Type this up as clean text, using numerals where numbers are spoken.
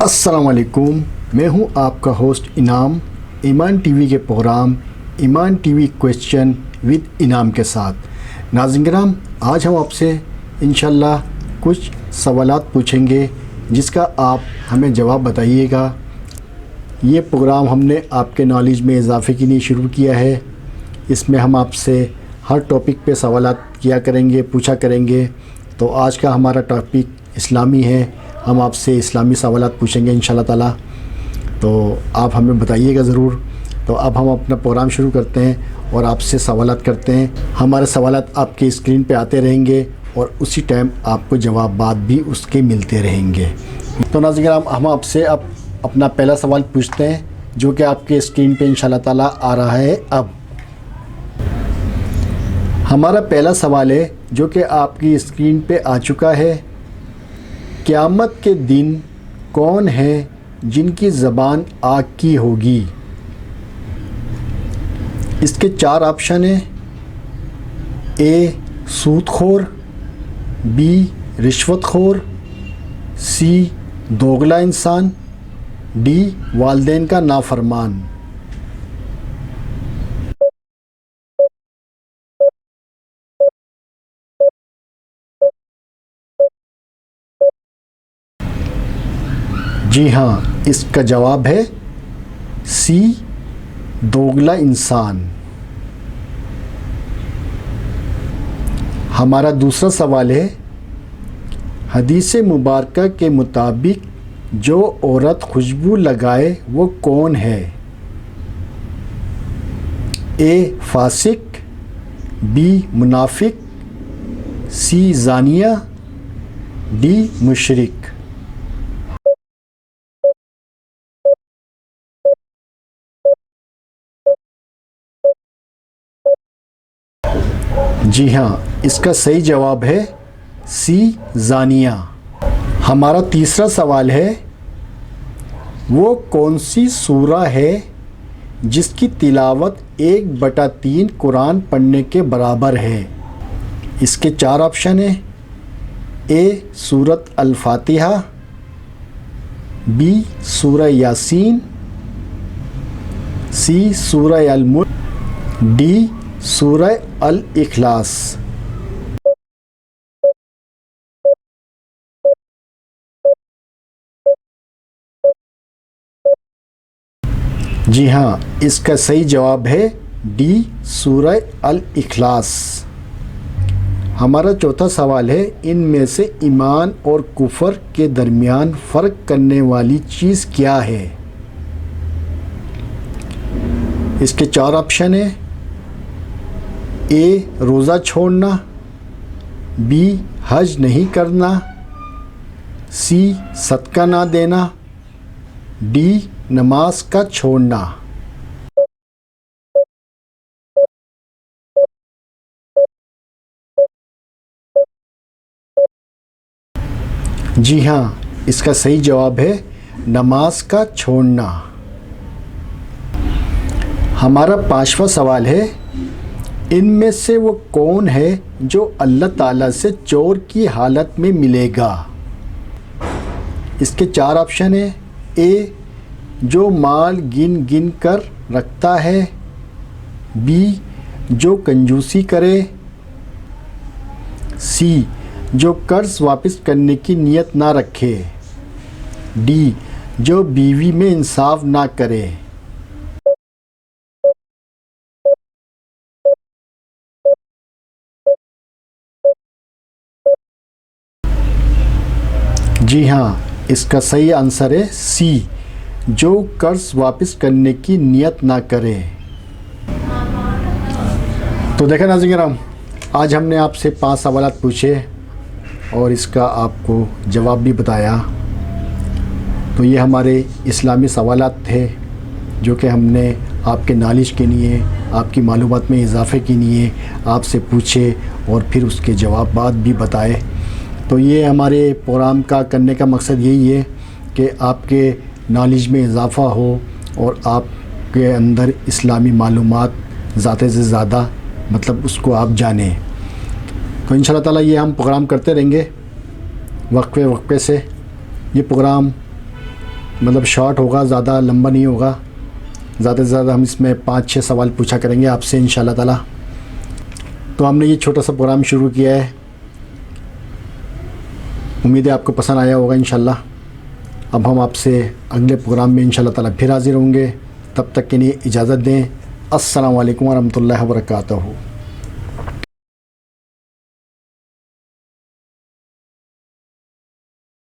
अस्सलाम वालेकुम, मैं हूं आपका होस्ट इनाम, ईमान टीवी के program Iman TV question with Inam के साथ। नाज़रीन किराम, आज हम आपसे इंशाल्लाह कुछ सवालात पूछेंगे जिसका आप हमें जवाब बताइएगा। ये प्रोग्राम हमने आपके नॉलेज में इजाफे के लिए शुरू किया है। इसमें हम आपसे हर टॉपिक पे सवालात किया करेंगे, पूछा करेंगे। तो आज का हमारा टॉपिक इस्लामी है। हम आपसे इस्लामी सवालात पूछेंगे इंशाल्लाह ताला, तो आप हमें बताइएगा ज़रूर। तो अब हम अपना प्रोग्राम शुरू करते हैं और आपसे सवालात करते हैं। हमारे सवालात आपके स्क्रीन पे आते रहेंगे और उसी टाइम आपको जवाबात भी उसके मिलते रहेंगे। तो नाज़रीन हम आपसे अब अपना पहला सवाल पूछते हैं जो कि आपके स्क्रीन पे इंशाल्लाह ताला आ रहा है। अब हमारा पहला सवाल है जो कि आपकी स्क्रीन पे आ चुका है। क़यामत के दिन कौन है जिनकी ज़बान आग की होगी? इसके 4 ऑप्शन हैं। ए सूदखोर, बी रिश्वतखोर, सी दोगला इंसान, डी वालिदैन का नाफरमान। जी हाँ, इसका जवाब है सी दोगला इंसान। हमारा दूसरा सवाल है, हदीस मुबारका के मुताबिक जो औरत खुशबू लगाए वो कौन है? ए फासिक, बी मुनाफिक, सी जानिया, डी मुशरिक। जी हाँ, इसका सही जवाब है सी जानिया। हमारा तीसरा सवाल है, वो कौन सी सूरा है जिसकी तिलावत 1/3 कुरान पढ़ने के बराबर है? इसके 4 ऑप्शन हैं। ए सूरत अल फातिहा, बी सूरह यासीन, सी सूरह अल मुल्क, डी सूरह अल इखलास। जी हाँ, इसका सही जवाब है डी सूरह अल इखलास। हमारा चौथा सवाल है, इनमें से ईमान और कुफर के दरमियान फ़र्क करने वाली चीज़ क्या है? इसके 4 ऑप्शन हैं। ए रोज़ा छोड़ना, बी हज नहीं करना, सी सदका ना देना, डी नमाज का छोड़ना। जी हाँ, इसका सही जवाब है नमाज का छोड़ना। हमारा 5वां सवाल है, इनमें से वो कौन है जो अल्लाह ताला से चोर की हालत में मिलेगा? इसके 4 ऑप्शन हैं। ए जो माल गिन गिन कर रखता है, बी जो कंजूसी करे, सी जो कर्ज वापस करने की नियत ना रखे, डी जो बीवी में इंसाफ ना करे। जी हाँ, इसका सही आंसर है सी जो कर्ज वापस करने की नियत ना करे। तो देखा नाज़रीन किराम, आज हमने आपसे 5 सवालात पूछे और इसका आपको जवाब भी बताया। तो ये हमारे इस्लामी सवालात थे जो कि हमने आपके नॉलेज के लिए, आपकी मालूमात में इजाफे के लिए आपसे पूछे और फिर उसके जवाबात भी बताए। तो ये हमारे प्रोग्राम का करने का मकसद यही है कि आपके नॉलेज में इजाफ़ा हो और आपके अंदर इस्लामी मालूमात ज़्यादा से ज़्यादा मतलब उसको आप जानें। तो इंशाल्लाह ताला ये हम प्रोग्राम करते रहेंगे वक्फे वक्फे से। ये प्रोग्राम मतलब शॉर्ट होगा, ज़्यादा लंबा नहीं होगा। ज़्यादा से ज़्यादा हम इसमें 5-6 सवाल पूछा करेंगे आपसे इंशाल्लाह ताला। तो हमने ये छोटा सा प्रोग्राम शुरू किया है, उम्मीद है आपको पसंद आया होगा इंशाल्लाह। अब हम आपसे अगले प्रोग्राम में इंशाल्लाह ताला फिर हाज़िर होंगे। तब तक के लिए इजाज़त दें। अस्सलामु अलैकुम वरहमतुल्लाहि वबरकातुहू।